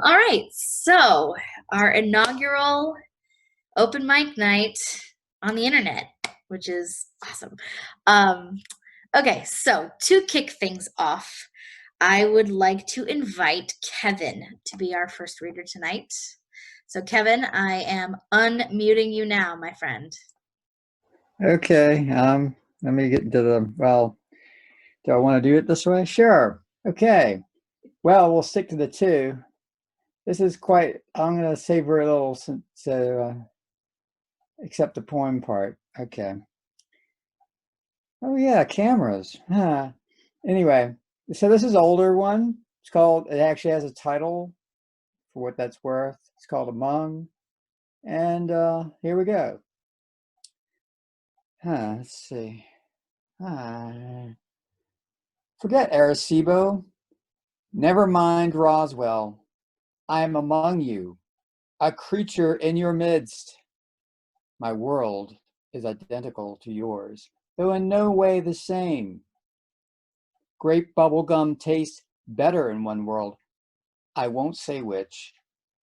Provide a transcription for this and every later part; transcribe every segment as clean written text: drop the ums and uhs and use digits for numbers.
All right, so our inaugural open mic night on the internet, which is awesome. Okay, so to kick things off, I would like to invite Kevin to be our first reader tonight. So Kevin, I am unmuting you now, my friend. Okay, let me get into the, well, do I want to do it this way? Sure. Okay. Well, we'll stick to the two. This is quite, I'm going to savor a little, so except the poem part. Okay. Oh yeah, cameras. Huh. Anyway, so this is an older one. It's called, it actually has a title for what that's worth. It's called Among. And here we go. Let's see. Forget Arecibo. Never mind Roswell. I am among you, a creature in your midst. My world is identical to yours, though in no way the same. Grape bubblegum tastes better in one world. I won't say which,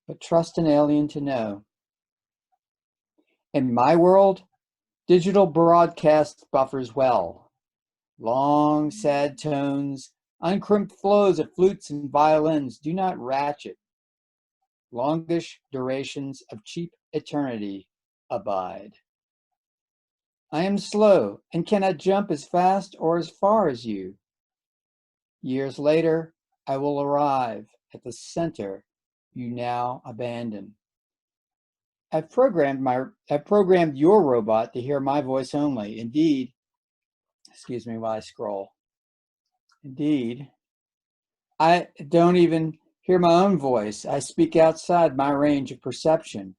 but trust an alien to know. In my world, digital broadcast buffers well. Long, sad tones, uncrimped flows of flutes and violins do not ratchet. Longish durations of cheap eternity abide. I am slow and cannot jump as fast or as far as you. Years later, I will arrive at the center you now abandon. I've programmed your robot to hear my voice only. Indeed, excuse me while I scroll. Indeed, I don't even hear my own voice. I speak outside my range of perception.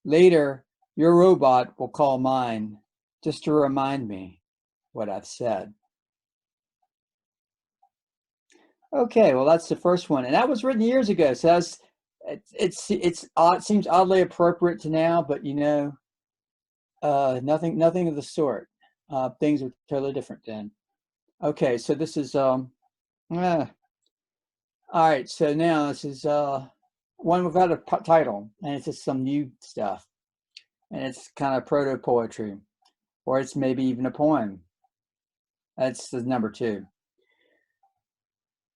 Later, your robot will call mine just to remind me what I've said. Okay, well, that's the first one. And that was written years ago. So that's, it's odd, it seems oddly appropriate to now, but you know, nothing of the sort. Things are totally different then. Okay, so this is, all right, so now this is one without a title, and it's just some new stuff. And it's kind of proto-poetry, or it's maybe even a poem. That's the number 2.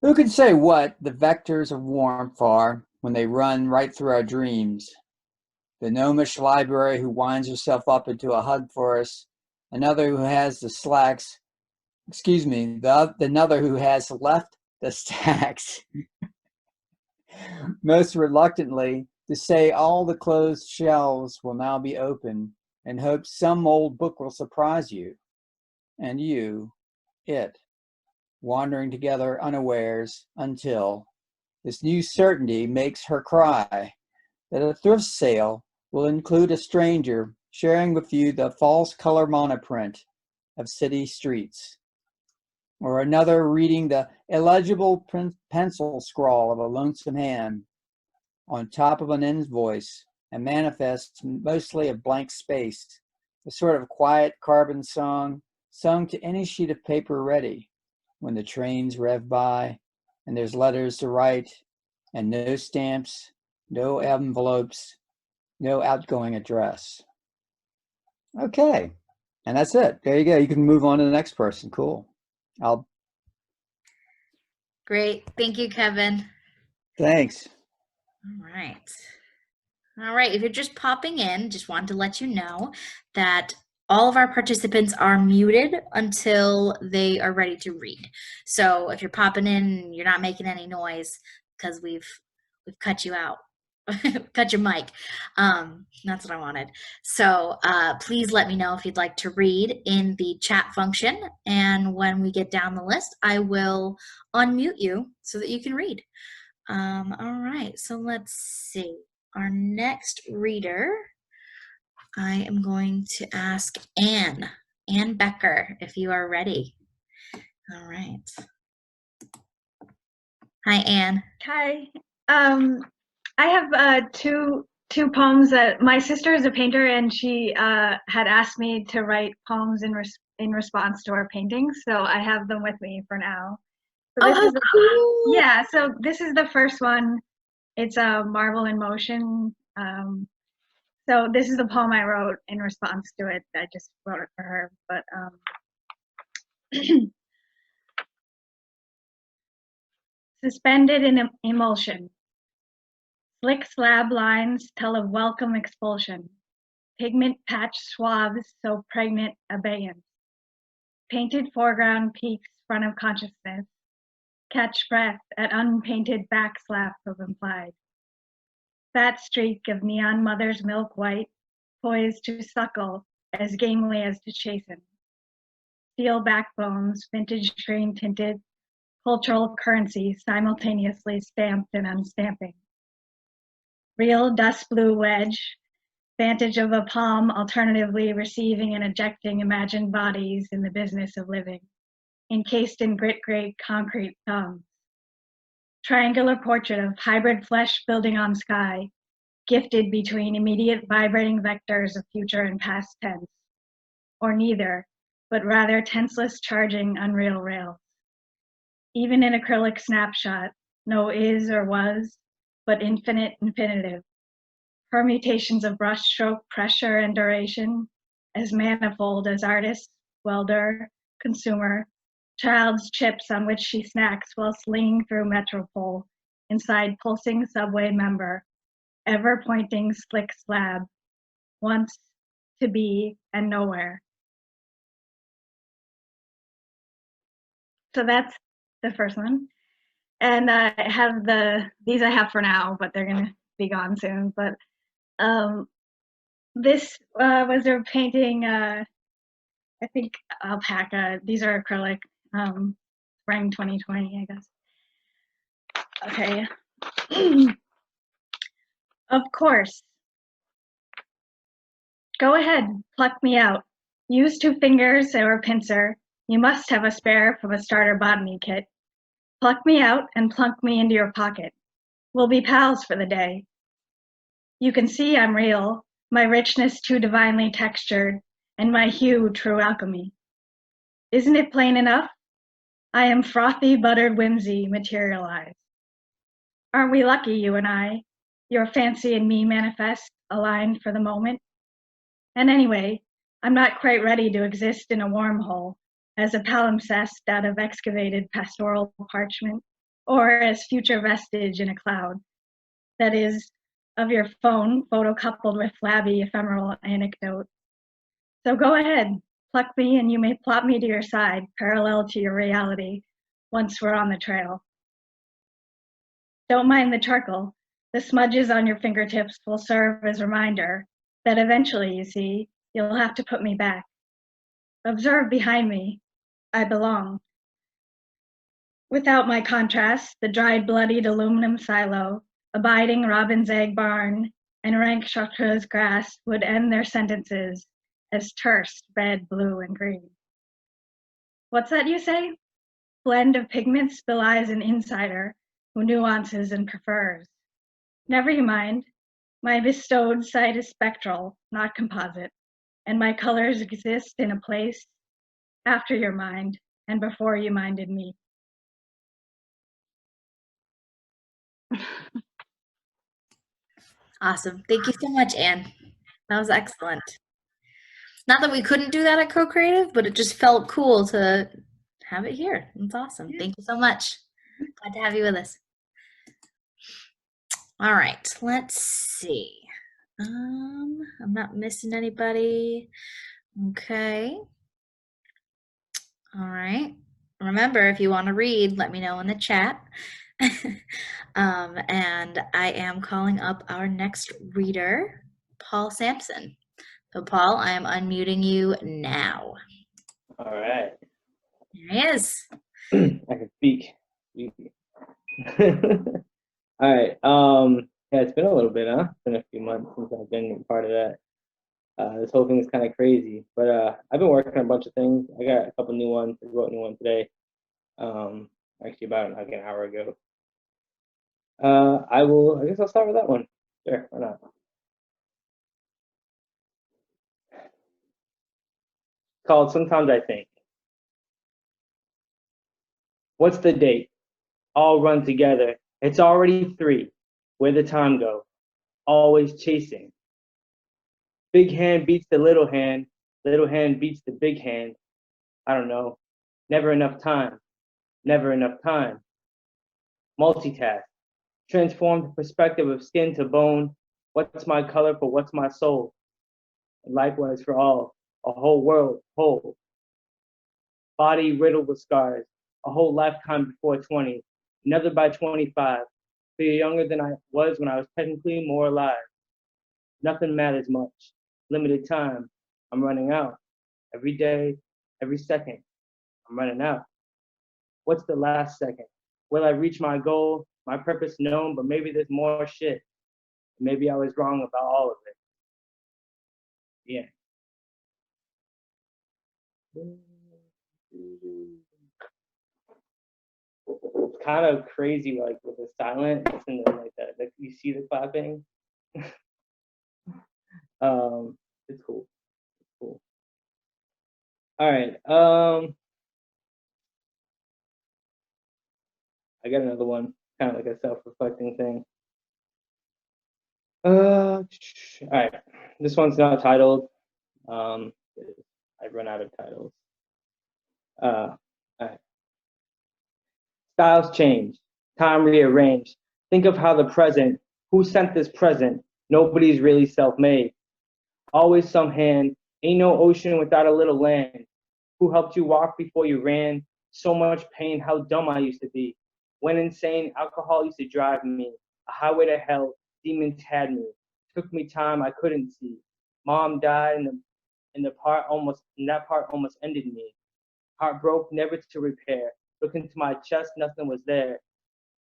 Who can say what the vectors of warmth are when they run right through our dreams? The gnomish library who winds herself up into a hug for us, another who has the slacks, excuse me, another who has left the stacks, most reluctantly, to say all the closed shelves will now be open and hope some old book will surprise you, and you, it, wandering together unawares until this new certainty makes her cry that a thrift sale will include a stranger sharing with you the false color monoprint of city streets, or another reading the illegible pencil scrawl of a lonesome hand on top of an invoice and manifests mostly of blank space, a sort of quiet carbon song sung to any sheet of paper ready when the trains rev by and there's letters to write and no stamps, no envelopes, no outgoing address. Okay, And that's it. There you go. You can move on to the next person. Cool. I'll Great. Thank you, Kevin. Thanks. All right. All right, if you're just popping in, just wanted to let you know that all of our participants are muted until they are ready to read. So if you're popping in, you're not making any noise because we've cut you out, cut your mic. That's what I wanted. So please let me know if you'd like to read in the chat function, and when we get down the list, I will unmute you so that you can read. All right, so let's see. Our next reader, I am going to ask Ann Becker, if you are ready. All right. Hi, Ann. Hi. I have two poems that my sister is a painter, and she had asked me to write poems in response to her paintings. So I have them with me for now. So Oh, how cool! yeah. So this is the first one. It's a Marble in Motion. So this is the poem I wrote in response to it. I just wrote it for her, but suspended in emulsion. Slick slab lines tell of welcome expulsion. Pigment patch swaths so pregnant abeyance. Painted foreground peaks front of consciousness. Catch breath at unpainted backslap of implied. Fat streak of neon mother's milk white, poised to suckle as gamely as to chasten. Steel backbones, vintage green tinted, cultural currency simultaneously stamped and unstamping. Real dust blue wedge, vantage of a palm alternatively receiving and ejecting imagined bodies in the business of living, encased in grit gray concrete thumbs. Triangular portrait of hybrid flesh building on sky, gifted between immediate vibrating vectors of future and past tense, or neither, but rather tenseless charging unreal rails. Even in acrylic snapshot, no is or was, but infinite infinitive. Permutations of brushstroke pressure and duration, as manifold as artist, welder, consumer, child's chips on which she snacks while slinging through metropole inside pulsing subway member, ever pointing slick slab, once, to be, and nowhere. So that's the first one. And I have these I have for now, but they're gonna be gone soon. But this was a painting, I think alpaca. These are acrylic, spring 2020, I guess. Okay. Of course. Go ahead, pluck me out. Use 2 fingers or a pincer. You must have a spare from a starter botany kit. Pluck me out and plunk me into your pocket. We'll be pals for the day. You can see I'm real, my richness too divinely textured, and my hue true alchemy. Isn't it plain enough? I am frothy buttered whimsy materialized. Aren't we lucky, you and I? Your fancy and me manifest, aligned for the moment. And anyway, I'm not quite ready to exist in a wormhole, as a palimpsest out of excavated pastoral parchment, or as future vestige in a cloud. That is, of your phone, photocoupled with flabby ephemeral anecdote. So go ahead, pluck me and you may plop me to your side, parallel to your reality, once we're on the trail. Don't mind the charcoal. The smudges on your fingertips will serve as a reminder that eventually, you see, you'll have to put me back. Observe behind me. I belong. Without my contrast, the dried, bloodied aluminum silo, abiding robin's egg barn, and rank chartreuse grass would end their sentences as terse, red, blue, and green. What's that you say? Blend of pigments belies an insider who nuances and prefers. Never you mind. My bestowed sight is spectral, not composite, and my colors exist in a place after your mind and before you minded me. Awesome. Thank you so much, Ann. That was excellent. Not that we couldn't do that at Co-Creative, but it just felt cool to have it here. It's awesome. Yeah. Thank you so much. Glad to have you with us. All right, let's see. I'm not missing anybody. Okay. All right. Remember, if you want to read, let me know in the chat. And I am calling up our next reader, Paul Sampson. So, Paul, I am unmuting you now. All right. There he is. I can speak. All right. Yeah, it's been a little bit, huh? It's been a few months since I've been part of that. This whole thing is kind of crazy, but I've been working on a bunch of things. I got a couple new ones. I wrote a new one today. Actually about like an hour ago. I guess I'll start with that one. Sure, why not? It's called Sometimes I Think. What's the date? All run together. It's already 3. Where'd the time go? Always chasing. Big hand beats the little hand beats the big hand. I don't know. Never enough time. Never enough time. Multitask. Transform the perspective of skin to bone. What's my color for what's my soul? And likewise for all. A whole world whole. Body riddled with scars. A whole lifetime before 20. Another by 25. Feel younger than I was when I was technically more alive. Nothing matters much. Limited time. I'm running out. Every day, every second, I'm running out. What's the last second? Will I reach my goal, my purpose known, but maybe there's more shit. Maybe I was wrong about all of it. Yeah. It's kind of crazy, like with the silence and then like that, like you see the clapping. It's cool. It's cool. All right. I got another one, kind of like a self-reflecting thing. All right. This one's not titled. I've run out of titles. All right. Styles change, time rearranged. Think of how the present, who sent this present? Nobody's really self-made. Always some hand, ain't no ocean without a little land. Who helped you walk before you ran? So much pain, how dumb I used to be. Went insane, alcohol used to drive me. A highway to hell, demons had me. Took me time I couldn't see. Mom died and that part almost ended me. Heart broke, never to repair. Look into my chest, nothing was there.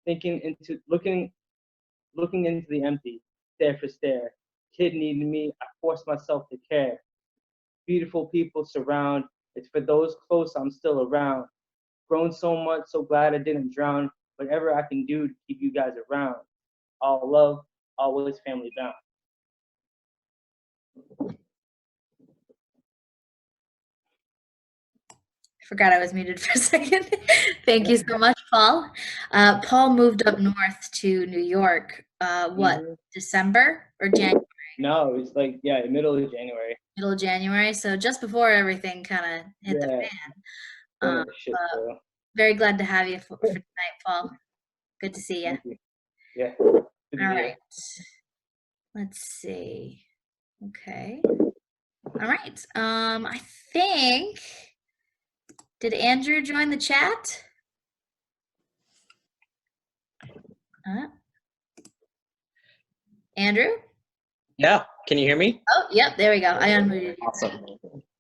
Looking into the empty, stare for stare. Kid needed me, I forced myself to care. Beautiful people surround. It's for those close I'm still around. Grown so much, so glad I didn't drown. Whatever I can do to keep you guys around. All love, always family bound. Forgot I was muted for a second. Thank you so much, Paul. Paul moved up north to New York, December or January? No, it's like, yeah, middle of January. Middle of January, so just before everything kind of hit the fan. Very glad to have you for tonight, Paul. Good to see you. Thank you. Yeah. All right. Let's see. Okay. All right. I think, did Andrew join the chat? Andrew? Yeah. Can you hear me? Oh, yep. There we go. I unmuted you. Awesome.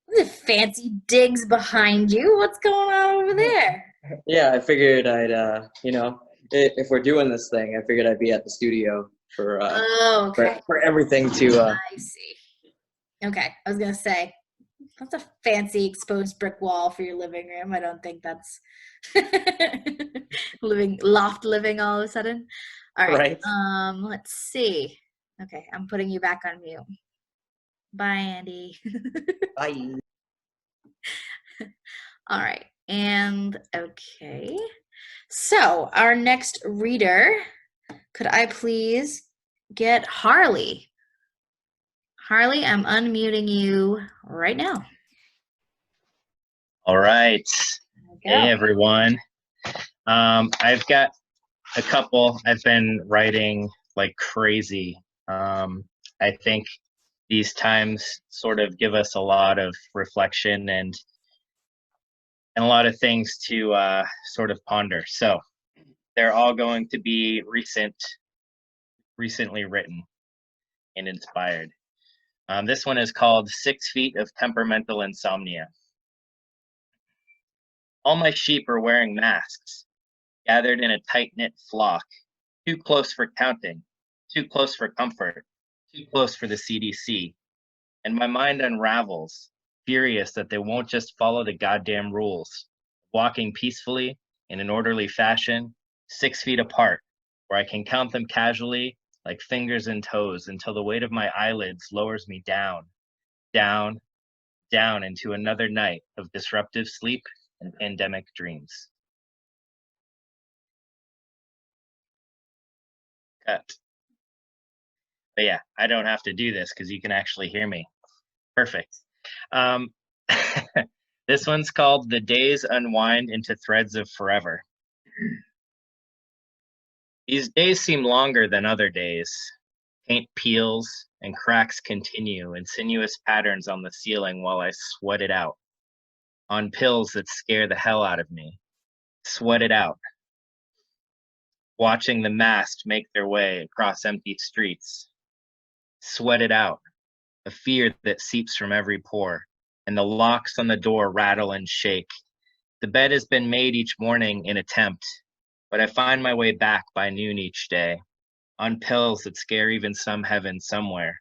The fancy digs behind you. What's going on over there? Yeah, I figured I'd, if we're doing this thing, I figured I'd be at the studio for everything to. I see. Okay, I was gonna say that's a fancy exposed brick wall for your living room. I don't think that's loft living all of a sudden. All right. Let's see. Okay, I'm putting you back on mute. Bye, Andy. Bye. All right, and okay. So our next reader, could I please get Harley? Harley, I'm unmuting you right now. All right. Hey, everyone. I've got a couple. I've been writing like crazy. I think these times sort of give us a lot of reflection and a lot of things to sort of ponder. So they're all going to be recently written and inspired. This one is called 6 Feet of Temperamental Insomnia. All my sheep are wearing masks, gathered in a tight-knit flock, too close for counting, too close for comfort, too close for the CDC. And my mind unravels, furious that they won't just follow the goddamn rules, walking peacefully in an orderly fashion, 6 feet apart, where I can count them casually like fingers and toes until the weight of my eyelids lowers me down, down, down into another night of disruptive sleep and pandemic dreams. Cut. But yeah, I don't have to do this because you can actually hear me. Perfect. This one's called The Days Unwind into Threads of Forever. These days seem longer than other days. Paint peels and cracks continue in sinuous patterns on the ceiling while I sweat it out. On pills that scare the hell out of me. Sweat it out. Watching the masked make their way across empty streets. Sweat it out. A fear that seeps from every pore, and the locks on the door rattle and shake. The bed has been made each morning in attempt, but I find my way back by noon each day, on pills that scare even some heaven somewhere.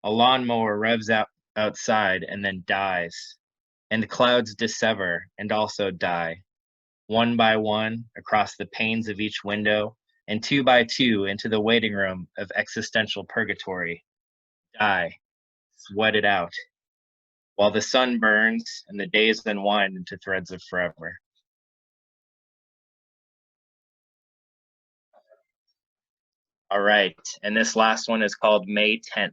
A lawnmower revs out outside and then dies, and clouds dissever and also die, one by one across the panes of each window, and two by two into the waiting room of existential purgatory. Die, sweat it out, while the sun burns and the days then wind into threads of forever. All right, and this last one is called May 10th.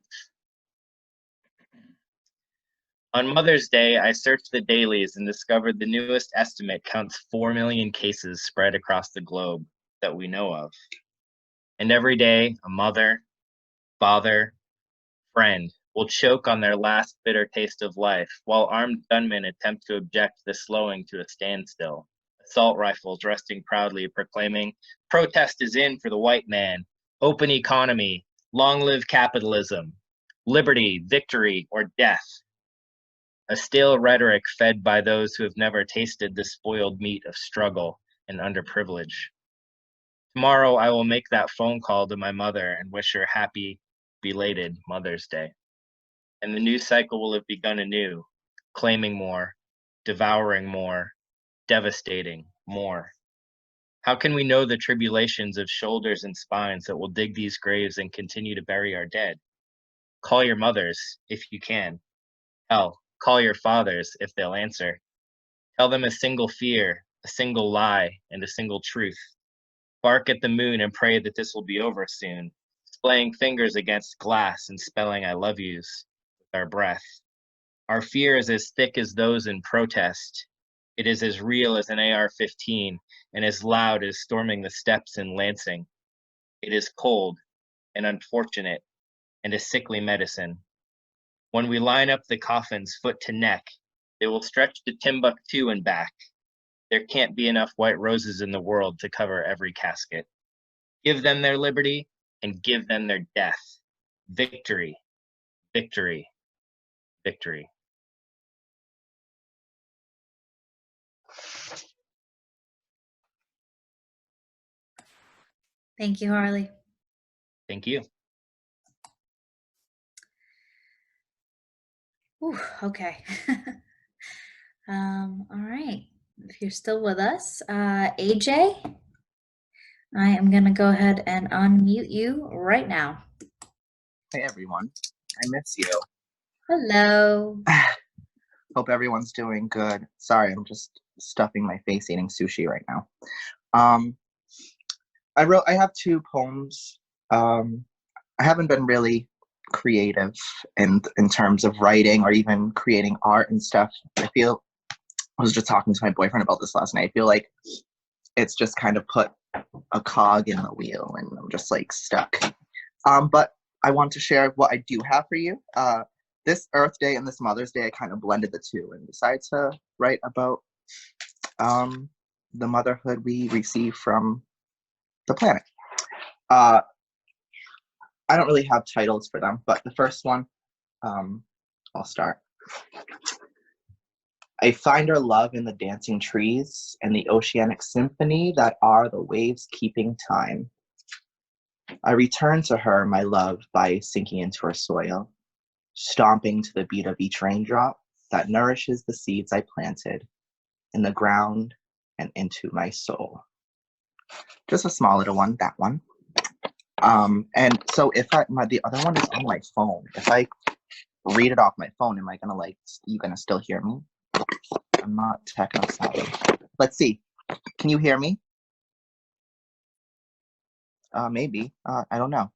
On Mother's Day, I searched the dailies and discovered the newest estimate counts 4 million cases spread across the globe that we know of. And every day, a mother, father, friend will choke on their last bitter taste of life, while armed gunmen attempt to object the slowing to a standstill. Assault rifles resting proudly, proclaiming, "Protest is in for the white man. Open economy. Long live capitalism. Liberty, victory, or death." A stale rhetoric fed by those who have never tasted the spoiled meat of struggle and underprivilege. Tomorrow I will make that phone call to my mother and wish her happy, belated Mother's Day. And the news cycle will have begun anew, claiming more, devouring more, devastating more. How can we know the tribulations of shoulders and spines that will dig these graves and continue to bury our dead? Call your mothers, if you can. Hell, call your fathers, if they'll answer. Tell them a single fear, a single lie, and a single truth. Bark at the moon and pray that this will be over soon, splaying fingers against glass and spelling I love yous with our breath. Our fear is as thick as those in protest. It is as real as an AR-15 and as loud as storming the steps in Lansing. It is cold and unfortunate and a sickly medicine. When we line up the coffins foot to neck, they will stretch to Timbuktu and back. There can't be enough white roses in the world to cover every casket. Give them their liberty and give them their death. Victory, victory, victory. Thank you, Harley. Thank you. Ooh, okay. All right. If you're still with us, AJ, I am going to go ahead and unmute you right now. Hey, everyone. I miss you. Hello. Hope everyone's doing good. Sorry, I'm just stuffing my face eating sushi right now. I have 2 poems. I haven't been really creative and in terms of writing or even creating art and stuff. I was just talking to my boyfriend about this last night. I feel like it's just kind of put a cog in the wheel and I'm just like stuck. But I want to share what I do have for you. This Earth Day and this Mother's Day, I kind of blended the two and decided to write about the motherhood we receive from the planet. I don't really have titles for them, but the first one, I'll start. I find our love in the dancing trees and the oceanic symphony that are the waves keeping time. I return to her, my love, by sinking into her soil, stomping to the beat of each raindrop that nourishes the seeds I planted in the ground and into my soul. Just a small little one, that one. And so if the other one is on my phone, if I read it off my phone, am I gonna you gonna still hear me? I'm not techno savvy. Let's see. Can you hear me? Maybe. I don't know.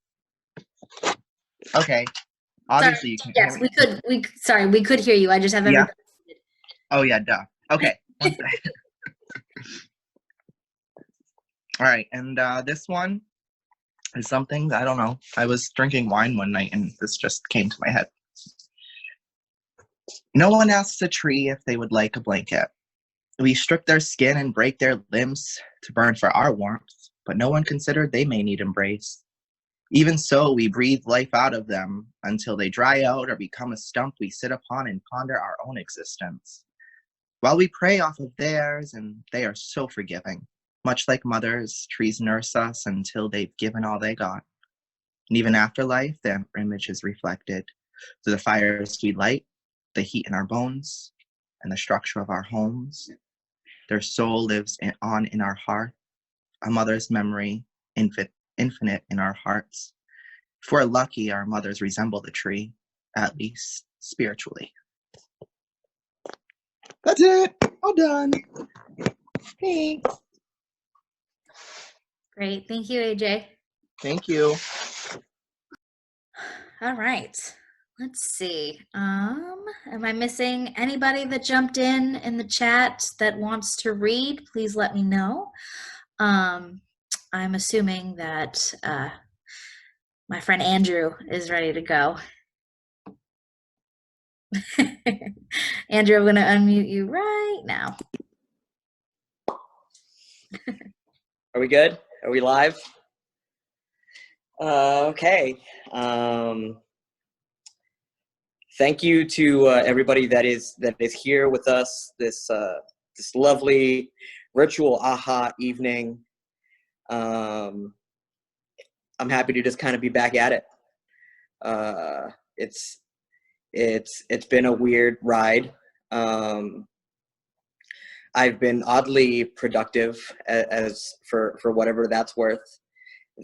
Okay. Obviously you can't hear me. Yes, we could hear you. I just have everybody. Yeah. Oh yeah, duh. Okay. One second. All right, and this one is something, I don't know. I was drinking wine one night and this just came to my head. No one asks a tree if they would like a blanket. We strip their skin and break their limbs to burn for our warmth, but no one considered they may need embrace. Even so, we breathe life out of them until they dry out or become a stump we sit upon and ponder our own existence. While we prey off of theirs, and they are so forgiving. Much like mothers, trees nurse us until they've given all they got. And even after life, their image is reflected through the fires we light, the heat in our bones, and the structure of our homes. Their soul lives on in our heart, a mother's memory, infinite in our hearts. If we're lucky, our mothers resemble the tree, at least spiritually. That's it. All done. Thanks. Great. Thank you, AJ. Thank you. All right. Let's see. Am I missing anybody that jumped in the chat that wants to read? Please let me know. I'm assuming that my friend Andrew is ready to go. Andrew, I'm going to unmute you right now. Are we good? Are we live? Okay. Thank you to everybody that is here with us this lovely virtual AHA evening. I'm happy to just kind of be back at it. It's been a weird ride. I've been oddly productive as for whatever that's worth.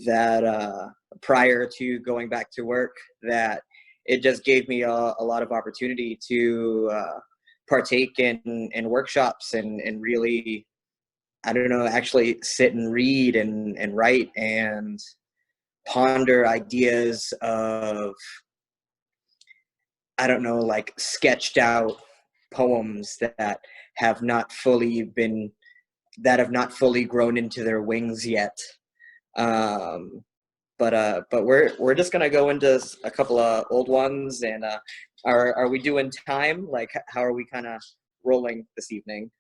That prior to going back to work, that it just gave me a lot of opportunity to partake in workshops and really, I don't know, actually sit and read and write and ponder ideas of, I don't know, like sketched out poems that have not fully grown into their wings yet. But we're just gonna go into a couple of old ones, and are we doing time? Like, how are we kind of rolling this evening?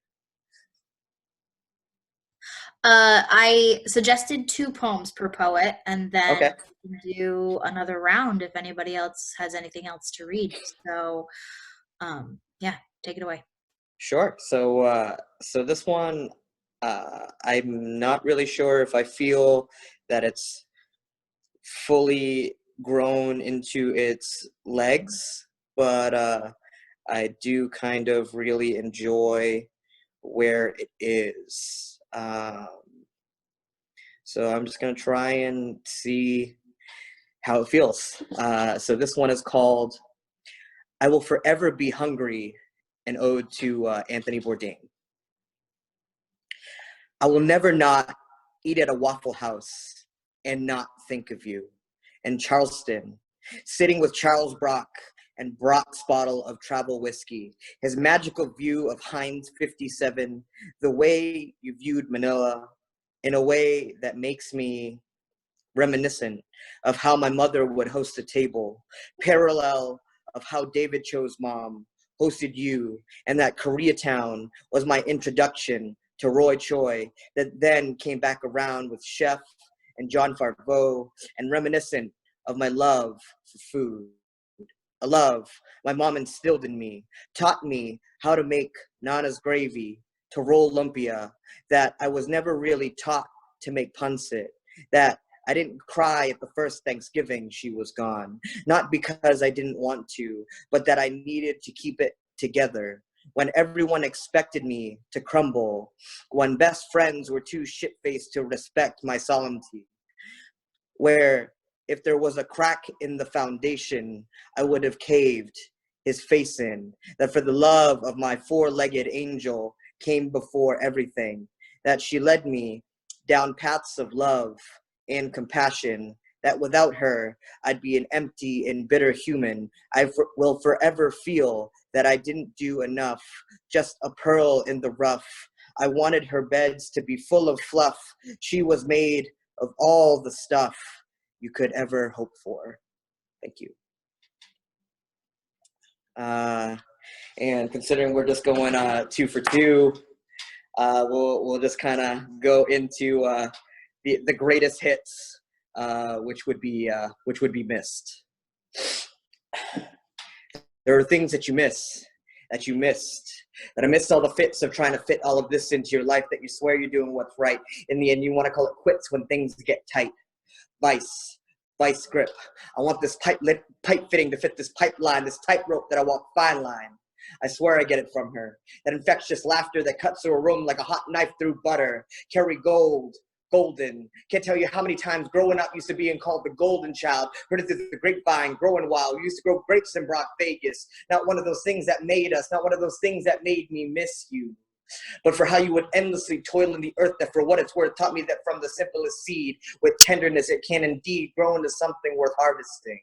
I suggested 2 poems per poet, and then okay. do another round if anybody else has anything else to read. So, yeah, take it away. Sure. So this one, I'm not really sure if I feel that it's fully grown into its legs, but I do kind of really enjoy where it is. So I'm just going to try and see how it feels. So this one is called I Will Forever Be Hungry, an ode to Anthony Bourdain. I will never not eat at a Waffle House and not think of you. In Charleston, sitting with Charles Brock and Brock's bottle of travel whiskey, his magical view of Heinz 57, the way you viewed Manila, in a way that makes me reminiscent of how my mother would host a table, parallel of how David Cho's mom hosted you, and that Koreatown was my introduction to Roy Choi that then came back around with Chef and John Favreau, and reminiscent of my love for food. A love my mom instilled in me, taught me how to make Nana's gravy, to roll lumpia, that I was never really taught to make pancit, that I didn't cry at the first Thanksgiving she was gone, not because I didn't want to, but that I needed to keep it together. When everyone expected me to crumble, when best friends were too shit-faced to respect my solemnity, where if there was a crack in the foundation, I would have caved his face in, that for the love of my four-legged angel came before everything, that she led me down paths of love and compassion, that without her, I'd be an empty and bitter human. Will forever feel that I didn't do enough, just a pearl in the rough. I wanted her beds to be full of fluff. She was made of all the stuff you could ever hope for. Thank you. And considering we're just going 2 for 2, we'll just kind of go into the greatest hits, which would be missed. There are things that you miss, that you missed, that I missed all the fits of trying to fit all of this into your life, that you swear you're doing what's right. In the end, you want to call it quits when things get tight. Vice grip. I want this pipe fitting to fit this pipeline, this tightrope that I walk fine line. I swear I get it from her. That infectious laughter that cuts through a room like a hot knife through butter. Carry golden. Can't tell you how many times growing up used to being called the golden child. Heard it through the grapevine, growing wild. We used to grow grapes in Brock, Vegas. Not one of those things that made us. Not one of those things that made me miss you. But for how you would endlessly toil in the earth, that for what it's worth taught me that from the simplest seed, with tenderness it can indeed grow into something worth harvesting.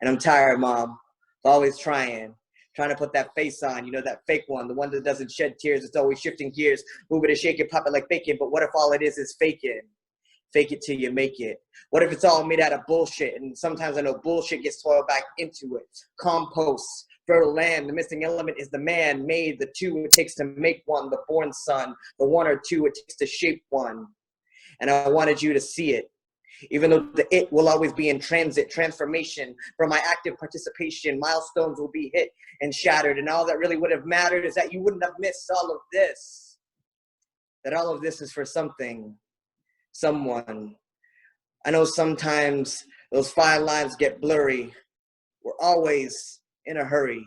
And I'm tired, Mom, always trying to put that face on, that fake one, the one that doesn't shed tears, it's always shifting gears, move it and shake it, pop it like bacon. But what if all it is faking? Fake it till you make it. What if it's all made out of bullshit? And sometimes I know bullshit gets soiled back into it. Compost, fertile land, the missing element is the man made, the two it takes to make one, the born son, the one or two it takes to shape one. And I wanted you to see it. Even though the it will always be in transit, transformation from my active participation, milestones will be hit and shattered. And all that really would have mattered is that you wouldn't have missed all of this. That all of this is for something, someone. I know sometimes those fine lines get blurry. We're always in a hurry,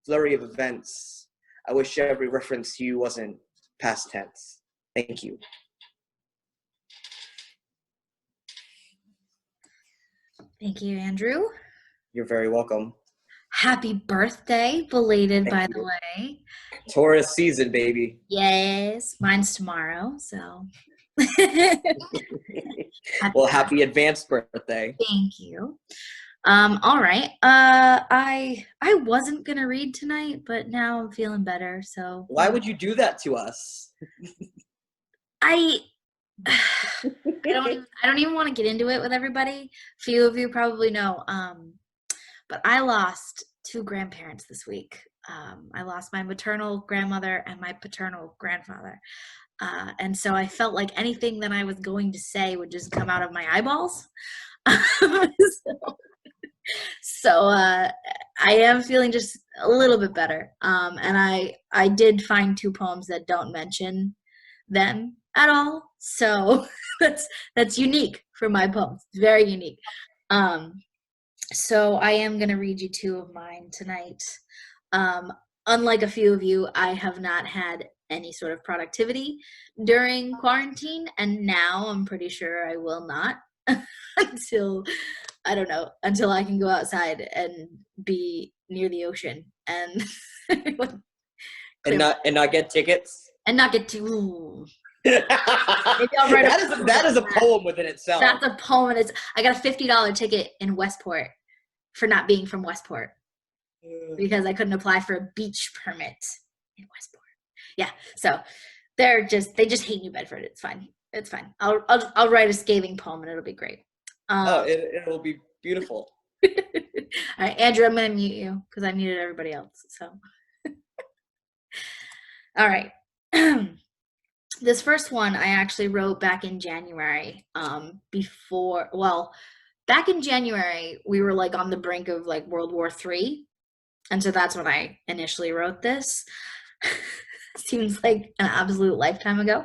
flurry of events. I wish every reference to you wasn't past tense. Thank you. Thank you, Andrew. You're very welcome. Happy birthday, belated, Thank by you. the way. Taurus season, baby. Yes, mine's tomorrow, so. Well, happy advanced birthday. Thank you. All right. I wasn't gonna read tonight, but now I'm feeling better. So. Why would you do that to us? I don't even want to get into it with everybody. Few of you probably know. But I lost 2 grandparents this week. I lost my maternal grandmother and my paternal grandfather. And so I felt like anything that I was going to say would just come out of my eyeballs. So I am feeling just a little bit better. And I did find 2 poems that don't mention them at all. So that's unique for my poems. Very unique. So I am going to read you 2 of mine tonight. Unlike a few of you, I have not had any sort of productivity during quarantine, and now I'm pretty sure I will not until I can go outside and be near the ocean and not get tickets. And not get too. That is a poem within itself. That's a poem, and I got a $50 ticket in Westport for not being from Westport because I couldn't apply for a beach permit in Westport. Yeah, so they just hate New Bedford. It's fine. It's fine. I'll write a scathing poem and it'll be great. It'll be beautiful. All right, Andrew, I'm gonna mute you because I muted everybody else. So, all right. This first one I actually wrote back in January. Back in January we were like on the brink of like World War III, and so that's when I initially wrote this. Seems like an absolute lifetime ago.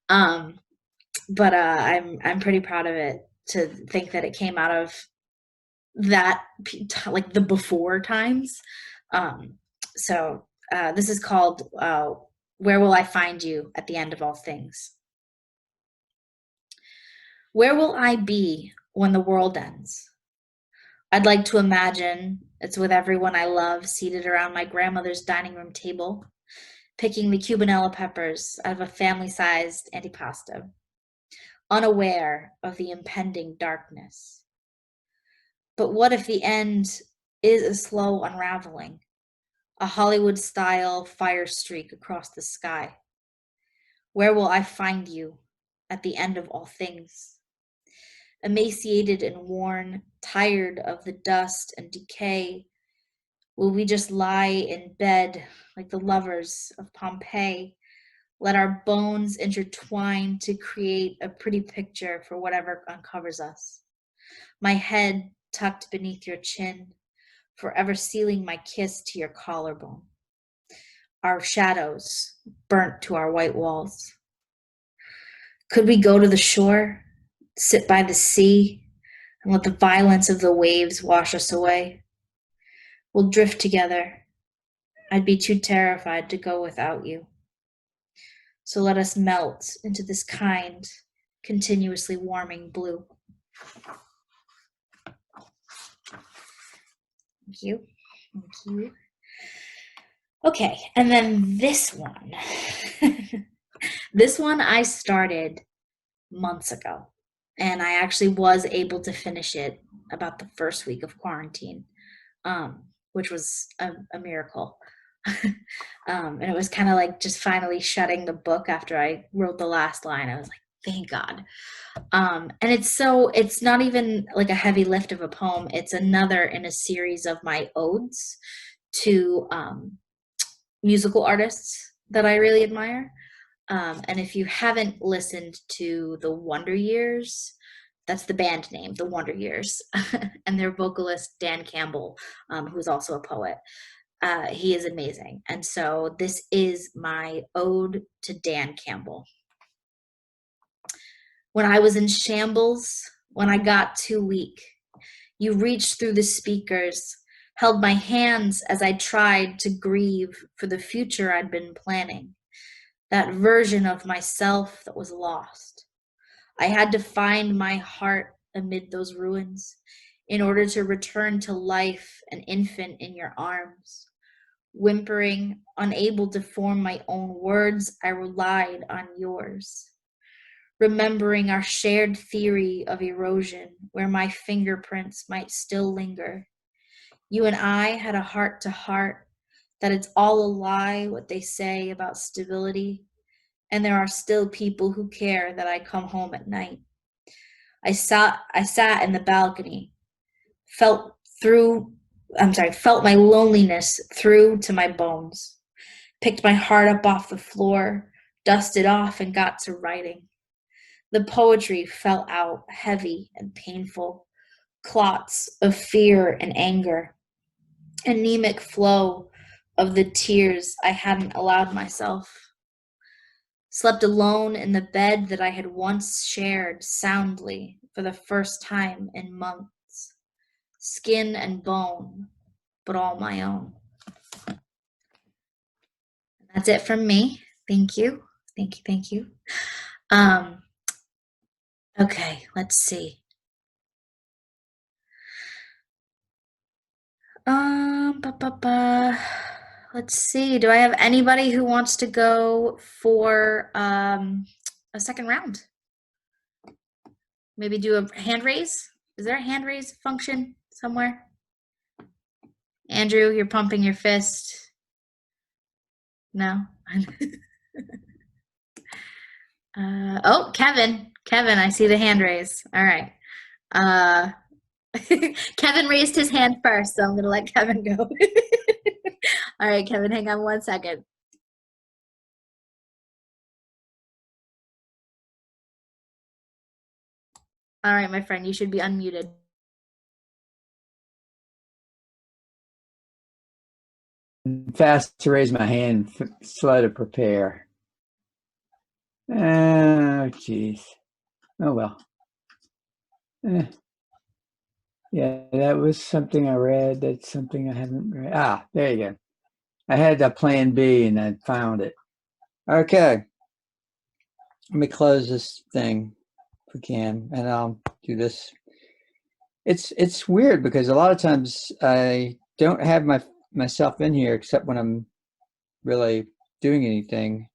But I'm pretty proud of it to think that it came out of that, like the before times. So this is called Where Will I Find You at the End of All Things? Where will I be when the world ends? I'd like to imagine it's with everyone I love seated around my grandmother's dining room table, picking the cubanella peppers out of a family-sized antipasto, unaware of the impending darkness. But what if the end is a slow unraveling, a Hollywood-style fire streak across the sky? Where will I find you at the end of all things? Emaciated and worn, tired of the dust and decay, will we just lie in bed like the lovers of Pompeii, let our bones intertwine to create a pretty picture for whatever uncovers us? My head tucked beneath your chin, forever sealing my kiss to your collarbone. Our shadows burnt to our white walls. Could we go to the shore, sit by the sea, and let the violence of the waves wash us away? We'll drift together. I'd be too terrified to go without you. So let us melt into this kind, continuously warming blue. Thank you. Thank you. Okay, and then this one. This one I started months ago, and I actually was able to finish it about the first week of quarantine, which was a miracle. And it was kind of like just finally shutting the book after I wrote the last line. I was like, thank God. And it's not even like a heavy lift of a poem. It's another in a series of my odes to musical artists that I really admire. And if you haven't listened to the Wonder Years, that's the band name, the Wonder Years, and their vocalist, Dan Campbell, who's also a poet. He is amazing. And so this is my ode to Dan Campbell. When I was in shambles, when I got too weak, you reached through the speakers, held my hands as I tried to grieve for the future I'd been planning, that version of myself that was lost. I had to find my heart amid those ruins in order to return to life, an infant in your arms. Whimpering, unable to form my own words, I relied on yours. Remembering our shared theory of erosion, where my fingerprints might still linger. You and I had a heart-to-heart that it's all a lie what they say about stability, and there are still people who care that I come home at night. I sat in the balcony, felt my loneliness through to my bones, picked my heart up off the floor, dusted off and got to writing. The poetry fell out heavy and painful, clots of fear and anger, anemic flow of the tears I hadn't allowed myself. Slept alone in the bed that I had once shared soundly for the first time in months. Skin and bone, but all my own. That's it from me. Thank you. Thank you. Thank you. Okay, let's see. Let's see. Do I have anybody who wants to go for a second round? Maybe do a hand raise? Is there a hand raise function somewhere? Andrew, you're pumping your fist. No? Oh, Kevin. Kevin, I see the hand raise. All right. Kevin raised his hand first, so I'm going to let Kevin go. All right, Kevin, hang on 1 second. All right, my friend, you should be unmuted. Fast to raise my hand, slow to prepare. Oh, geez. Oh, well. Yeah, that was something I read. That's something I haven't read. Ah, there you go. I had a plan B and I found it. Okay. Let me close this thing if we can, and I'll do this. It's weird because a lot of times I don't have myself in here except when I'm really doing anything.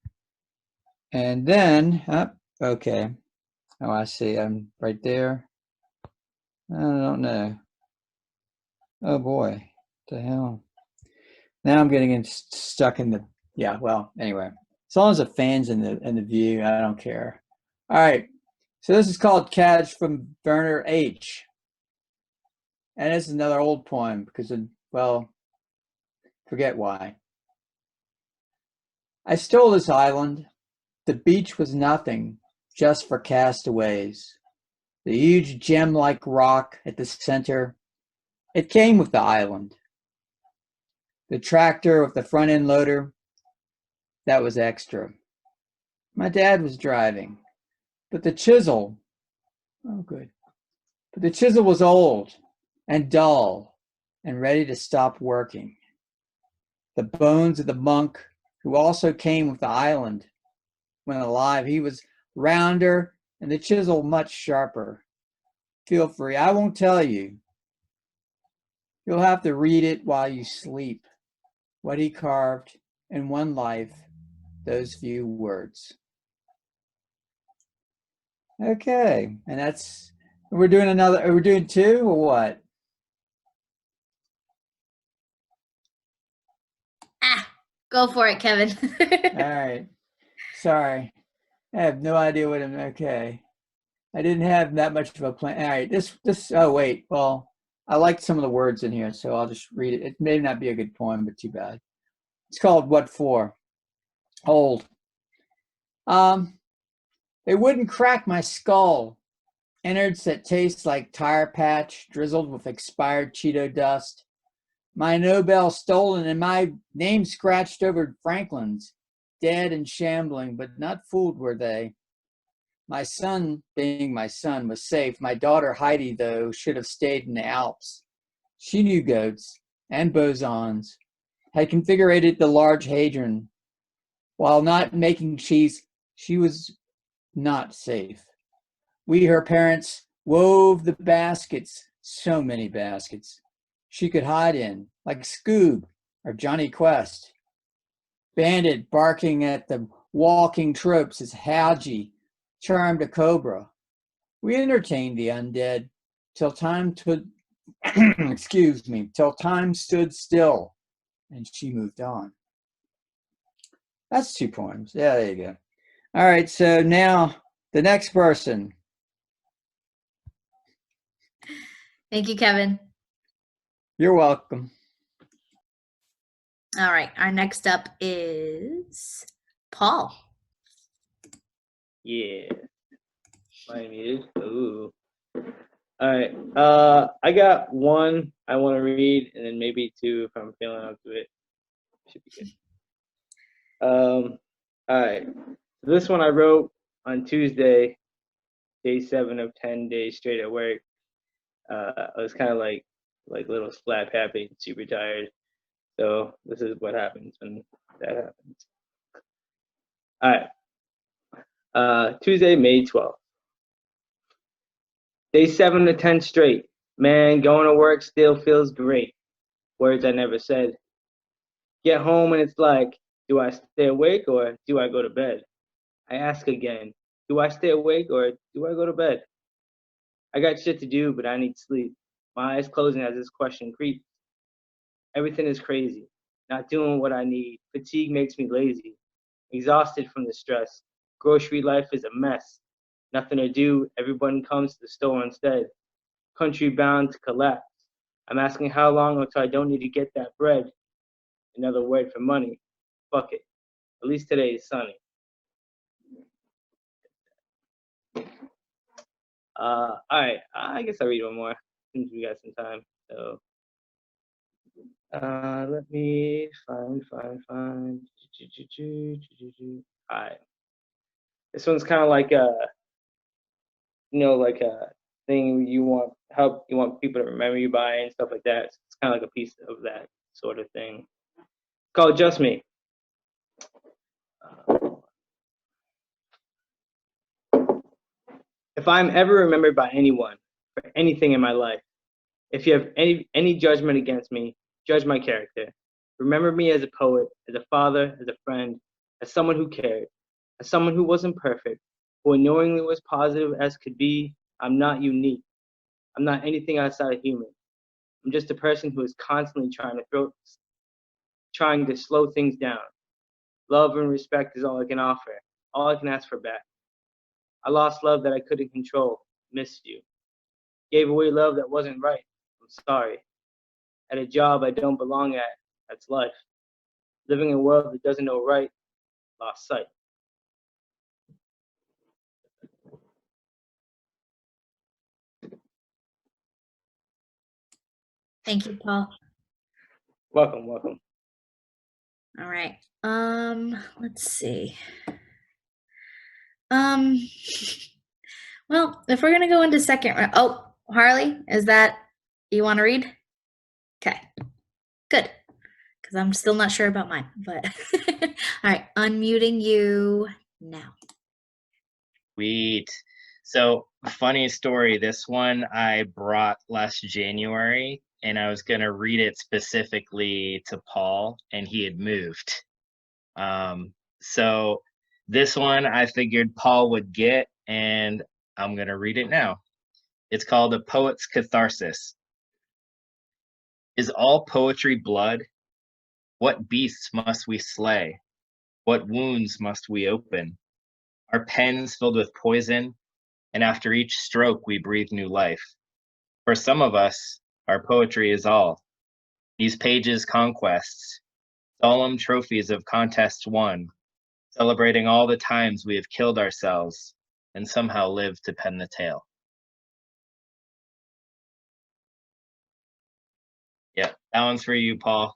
And then, okay. Oh, I see. I'm right there. I don't know. Oh boy, what the hell. Now I'm getting stuck in the, yeah, well, anyway. As long as the fan's in the view, I don't care. All right. So this is called Catch from Werner H. And this is another old poem because, well, forget why. I stole this island. The beach was nothing, just for castaways. The huge gem-like rock at the center, it came with the island. The tractor with the front-end loader, that was extra. My dad was driving, but the chisel, oh good, but the chisel was old and dull and ready to stop working. The bones of the monk, who also came with the island, when alive, he was rounder and the chisel much sharper. Feel free, I won't tell you. You'll have to read it while you sleep. What he carved in one life, those few words. Okay, and that's, we're doing another, are we doing two or what? Ah, go for it, Kevin. All right, sorry. I have no idea what I'm, okay. I didn't have that much of a plan. All right, this, oh wait, well, I liked some of the words in here, so I'll just read it. It may not be a good poem, but too bad. It's called What For? Old. They wouldn't crack my skull. Innards that taste like tire patch, drizzled with expired Cheeto dust. My Nobel stolen and my name scratched over Franklin's. Dead and shambling, but not fooled were they. My son, being my son, was safe. My daughter Heidi, though, should have stayed in the Alps. She knew goats and bosons, had configured the Large Hadron. While not making cheese, she was not safe. We, her parents, wove the baskets, so many baskets, she could hide in, like Scoob or Johnny Quest. Bandit barking at the walking tropes as Hadji charmed a cobra. We entertained the undead till time excuse me, till time stood still and she moved on. That's two poems. Yeah, there you go. All right, so now the next person. Thank you, Kevin. You're welcome. All right, our next up is Paul. Yeah. My muted. Ooh. All right. I got one I want to read, and then maybe two if I'm feeling up to it. Should be good. All right. This one I wrote on Tuesday, day 7 of 10 days straight at work. I was kind of like little slap happy, super tired. So this is what happens when that happens. All right. Tuesday, May 12th. Day 7 of 10 straight. Man, going to work still feels great. Words I never said. Get home and it's like, do I stay awake or do I go to bed? I ask again, do I stay awake or do I go to bed? I got shit to do, but I need sleep. My eyes closing as this question creeps. Everything is crazy. Not doing what I need. Fatigue makes me lazy. Exhausted from the stress. Grocery life is a mess. Nothing to do. Everyone comes to the store instead. Country bound to collapse. I'm asking how long until I don't need to get that bread. Another word for money. Fuck it. At least today is sunny. All right. I guess I'll read one more since we got some time. So, let me find. All right. This one's kind of like a, like a thing you want people to remember you by and stuff like that. So it's kind of like a piece of that sort of thing. It's called Just Me. If I'm ever remembered by anyone for anything in my life, if you have any judgment against me, judge my character. Remember me as a poet, as a father, as a friend, as someone who cared, as someone who wasn't perfect, who unknowingly was positive as could be. I'm not unique. I'm not anything outside of human. I'm just a person who is constantly trying to slow things down. Love and respect is all I can offer, all I can ask for back. I lost love that I couldn't control, missed you. Gave away love that wasn't right, I'm sorry. At a job I don't belong at, that's life. Living in a world that doesn't know right, lost sight. Thank you, Paul. Welcome. All right. Let's see. Well, if we're gonna go into second round, oh, Harley, is that you want to read? Okay, good, because I'm still not sure about mine. But all right, unmuting you now. Sweet. So, funny story. This one I brought last January, and I was going to read it specifically to Paul, and he had moved. So, this one I figured Paul would get, and I'm going to read it now. It's called A Poet's Catharsis. Is all poetry blood? What beasts must we slay? What wounds must we open? Our pens filled with poison, and after each stroke we breathe new life. For some of us, our poetry is all. These pages conquests, solemn trophies of contests won, celebrating all the times we have killed ourselves and somehow lived to pen the tale. Yeah, that one's for you, Paul.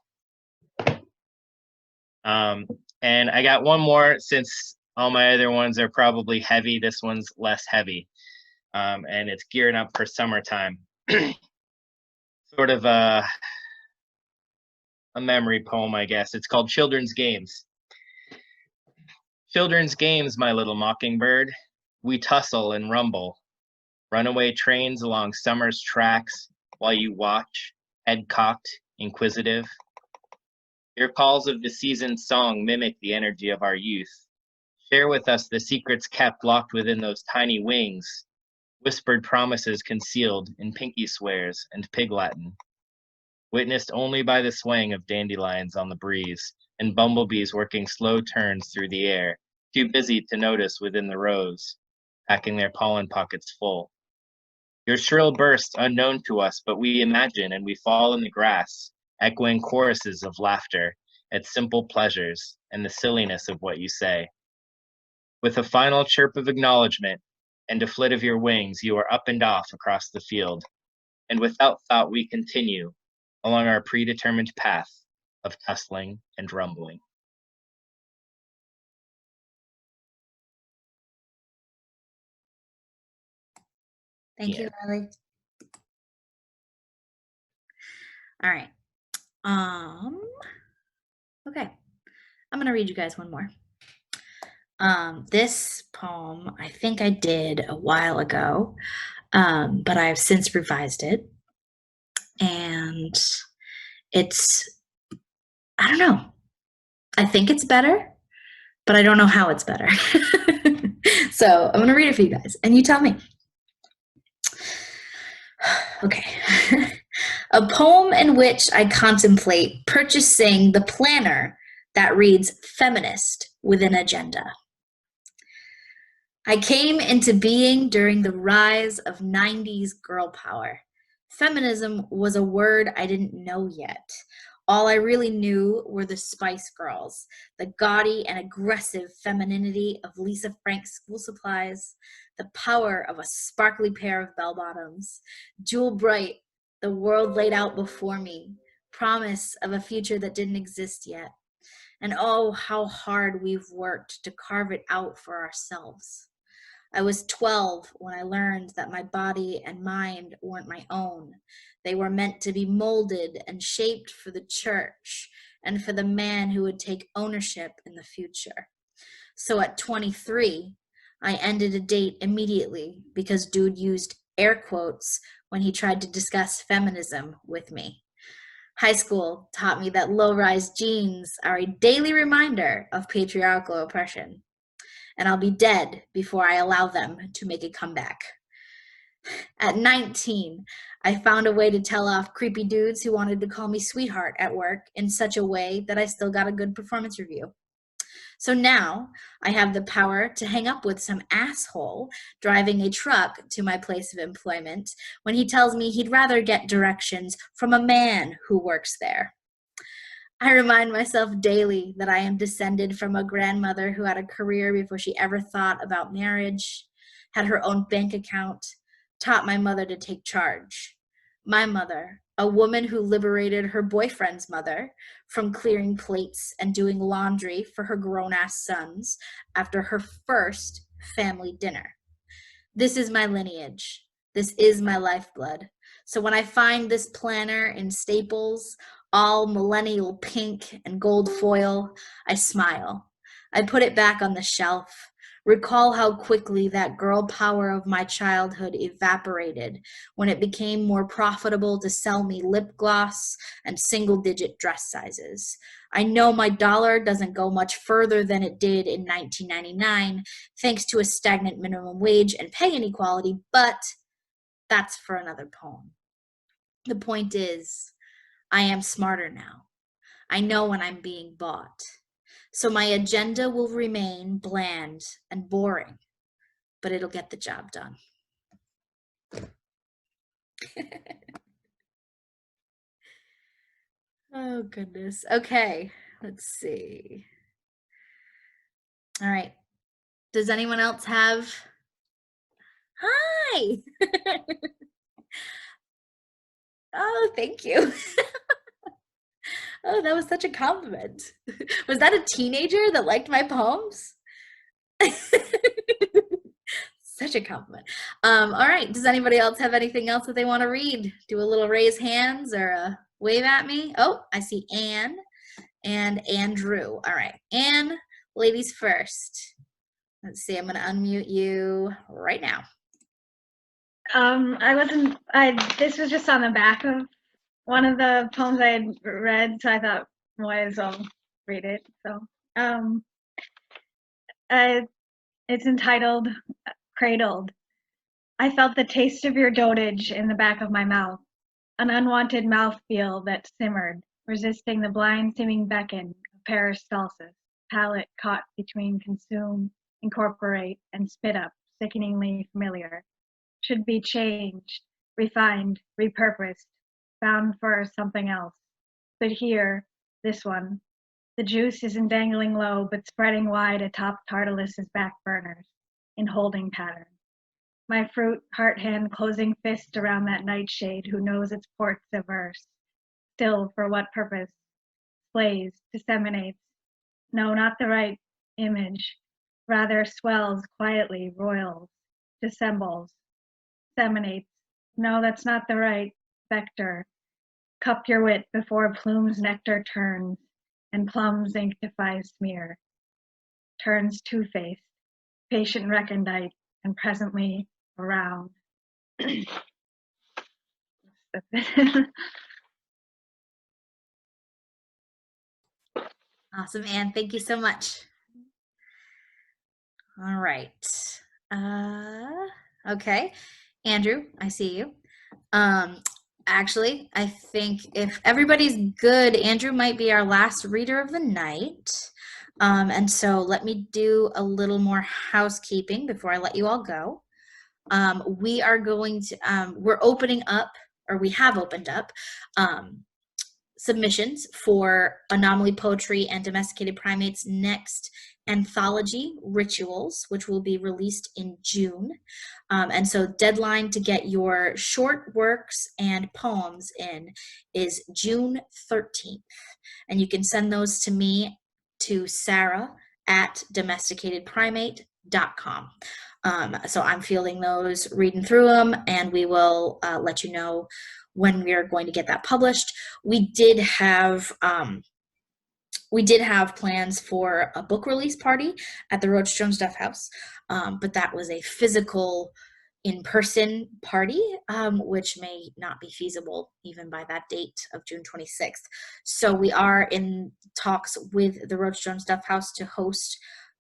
And I got one more, since all my other ones are probably heavy. This one's less heavy, and it's gearing up for summertime. Sort of a memory poem, I guess. It's called Children's Games. Children's games, my little mockingbird. We tussle and rumble. Runaway trains along summer's tracks while you watch, head cocked, inquisitive. Your calls of the season's song mimic the energy of our youth. Share with us the secrets kept locked within those tiny wings, whispered promises concealed in pinky swears and pig Latin, witnessed only by the swaying of dandelions on the breeze and bumblebees working slow turns through the air, too busy to notice within the rows, packing their pollen pockets full. Your shrill bursts unknown to us, but we imagine and we fall in the grass, echoing choruses of laughter at simple pleasures and the silliness of what you say. With a final chirp of acknowledgement and a flit of your wings, you are up and off across the field, and without thought we continue along our predetermined path of tussling and rumbling. Thank you, Harley. All right. Okay, I'm gonna read you guys one more. This poem I think I did a while ago, but I've since revised it, and it's, I don't know. I think it's better, but I don't know how it's better. So I'm gonna read it for you guys, and you tell me. Okay. a poem in which I contemplate purchasing the planner that reads feminist with an agenda. I came into being during the rise of 90s girl power. Feminism was a word I didn't know yet. All I really knew were the Spice Girls, the gaudy and aggressive femininity of Lisa Frank's school supplies, the power of a sparkly pair of bell-bottoms, jewel bright, the world laid out before me, promise of a future that didn't exist yet. And oh, how hard we've worked to carve it out for ourselves. I was 12 when I learned that my body and mind weren't my own. They were meant to be molded and shaped for the church and for the man who would take ownership in the future. So at 23, I ended a date immediately because dude used air quotes when he tried to discuss feminism with me. High school taught me that low-rise jeans are a daily reminder of patriarchal oppression, and I'll be dead before I allow them to make a comeback. At 19, I found a way to tell off creepy dudes who wanted to call me sweetheart at work in such a way that I still got a good performance review. So now I have the power to hang up with some asshole driving a truck to my place of employment when he tells me he'd rather get directions from a man who works there. I remind myself daily that I am descended from a grandmother who had a career before she ever thought about marriage, had her own bank account, taught my mother to take charge. My mother, a woman who liberated her boyfriend's mother from clearing plates and doing laundry for her grown-ass sons after her first family dinner. This is my lineage. This is my lifeblood. So when I find this planner in Staples, all millennial pink and gold foil, I smile. I put it back on the shelf. Recall how quickly that girl power of my childhood evaporated when it became more profitable to sell me lip gloss and single-digit dress sizes. I know my dollar doesn't go much further than it did in 1999, thanks to a stagnant minimum wage and pay inequality, but that's for another poem. The point is, I am smarter now. I know when I'm being bought. So my agenda will remain bland and boring, but it'll get the job done. Oh, goodness. Okay, let's see. All right. Does anyone else have? Hi. Oh, thank you. Oh, that was such a compliment. Was that a teenager that liked my poems? Such a compliment. All right. Does anybody else have anything else that they want to read? Do a little raise hands or a wave at me. Oh, I see Anne and Andrew. All right. Anne, ladies first. Let's see. I'm going to unmute you right now. This was just on the back of one of the poems I had read, so I thought might as well read it. So it's entitled Cradled. I felt the taste of your dotage in the back of my mouth, an unwanted mouthfeel that simmered, resisting the blind seeming beckon of peristalsis, palate caught between consume, incorporate, and spit up, sickeningly familiar. Should be changed, refined, repurposed, bound for something else. But here, this one, the juice isn't dangling low, but spreading wide atop Tartalus's back burners, in holding pattern. My fruit, heart hand closing fist around that nightshade who knows its ports averse. Still, for what purpose? Slays, disseminates. No, not the right image. Rather swells quietly, roils, dissembles, disseminates. No, that's not the right vector. Cup your wit before plume's nectar turns, and plum's inctifies smear. Turns two-faced, patient recondite, and presently around. Awesome, Anne. Thank you so much. All right. Okay. Andrew, I see you. Actually, I think if everybody's good, Andrew might be our last reader of the night. And so let me do a little more housekeeping before I let you all go. We are going to, we're opening up, or we have opened up, submissions for Anomaly Poetry and Domesticated Primates' next anthology, Rituals, which will be released in June. And so deadline to get your short works and poems in is June 13th. And you can send those to me to Sarah at domesticatedprimate.com. So I'm fielding those, reading through them, and we will let you know when we are going to get that published. We did have plans for a book release party at the Roach Jones Duff House, but that was a physical in-person party, which may not be feasible even by that date of June 26th. So we are in talks with the Roach Jones Duff House to host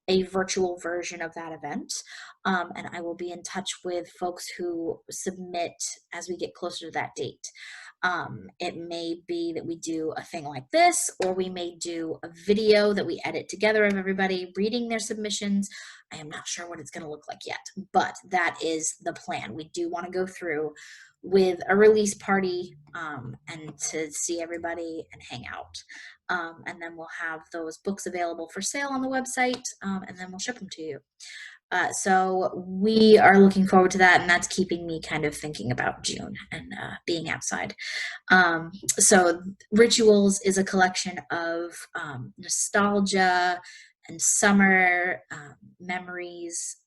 a virtual version of that event. And I will be in touch with folks who submit as we get closer to that date. It may be that we do a thing like this, or we may do a video that we edit together of everybody reading their submissions. I am not sure what it's going to look like yet, but that is the plan. We do want to go through with a release party and to see everybody and hang out. And then we'll have those books available for sale on the website, and then we'll ship them to you. So we are looking forward to that, and that's keeping me kind of thinking about June and being outside. So Rituals is a collection of nostalgia and summer memories,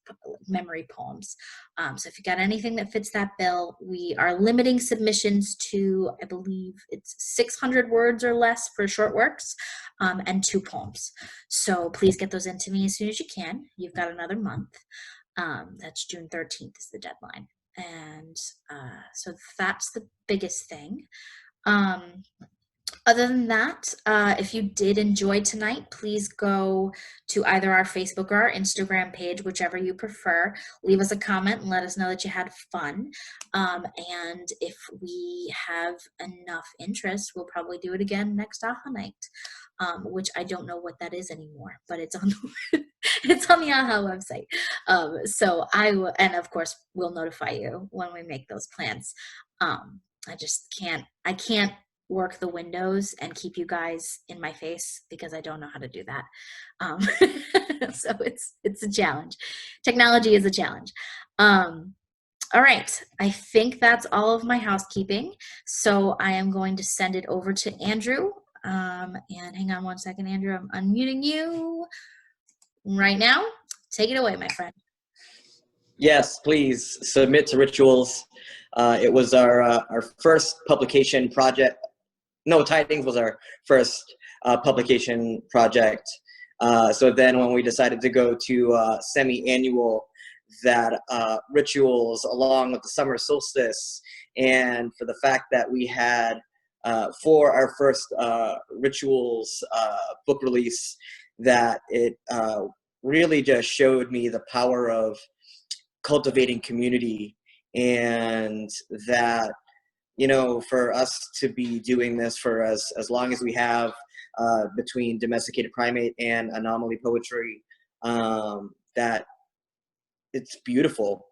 memory poems. So if you got anything that fits that bill, we are limiting submissions to, I believe it's 600 words or less for short works, and 2 poems. So please get those into me as soon as you can. You've got another month. That's June 13th is the deadline. And so that's the biggest thing. Other than that, if you did enjoy tonight, please go to either our Facebook or our Instagram page, whichever you prefer. Leave us a comment and let us know that you had fun. And if we have enough interest, we'll probably do it again next AHA night, which I don't know what that is anymore, but it's on the, it's on the AHA website. So I will, and of course, we'll notify you when we make those plans. I just can't work the windows and keep you guys in my face because I don't know how to do that. So it's a challenge. Technology is a challenge. All right, I think that's all of my housekeeping. So I am going to send it over to Andrew. And hang on one second, Andrew, I'm unmuting you right now. Take it away, my friend. Yes, please submit to Rituals. It was our first publication project. No, Tidings was our first publication project. So then when we decided to go to semi-annual, that Rituals along with the summer solstice, and for the fact that we had for our first Rituals book release, that it really just showed me the power of cultivating community, and that, you know, for us to be doing this for as long as we have between Domesticated Primate and Anomaly Poetry, that it's beautiful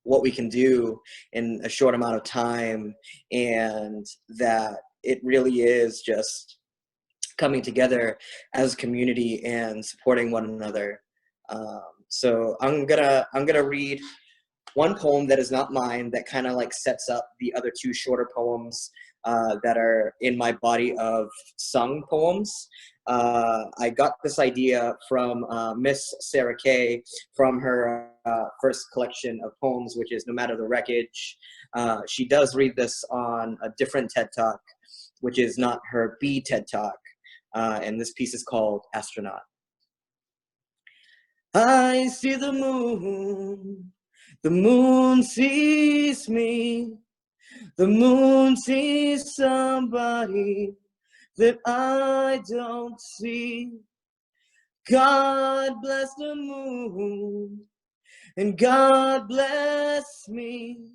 what we can do in a short amount of time, and that it really is just coming together as a community and supporting one another. So I'm gonna read one poem that is not mine, that kind of like sets up the other 2 shorter poems that are in my body of sung poems. I got this idea from Miss Sarah Kay from her first collection of poems, which is No Matter the Wreckage. She does read this on a different TED Talk, which is not her B TED Talk. And this piece is called Astronaut. I see the moon sees me, the moon sees somebody that I don't see. God bless the moon, and God bless me.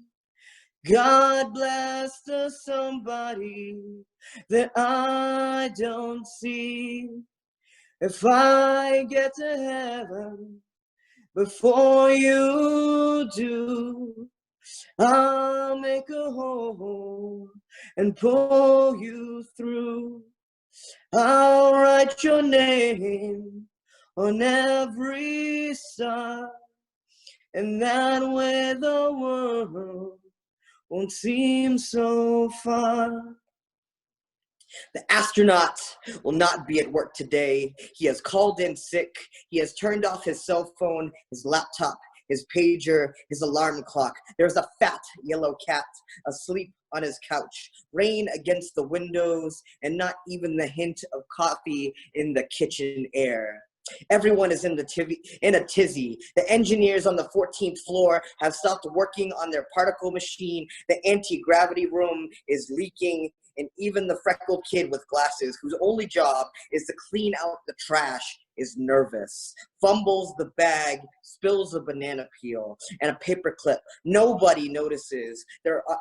God bless the somebody that I don't see. If I get to heaven before you do, I'll make a hole and pull you through. I'll write your name on every side, and that way the world won't seem so far. The astronaut will not be at work today. He has called in sick. He has turned off his cell phone, his laptop, his pager, his alarm clock. There's a fat yellow cat asleep on his couch, rain against the windows, and not even the hint of coffee in the kitchen air. Everyone is in a tizzy. The engineers on the 14th floor have stopped working on their particle machine. The anti-gravity room is leaking, and even the freckled kid with glasses, whose only job is to clean out the trash, is nervous. Fumbles the bag, spills a banana peel and a paper clip. Nobody notices.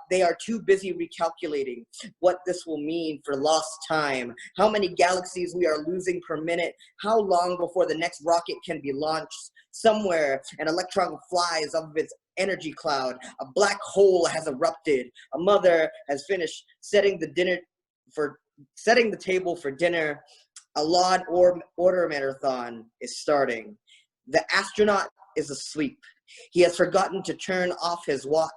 They are too busy recalculating what this will mean for lost time, how many galaxies we are losing per minute, how long before the next rocket can be launched. Somewhere, an electron flies off of its energy cloud. A black hole has erupted. A mother has finished setting the table for dinner. A Law and Order marathon is starting. The astronaut is asleep. He has forgotten to turn off his watch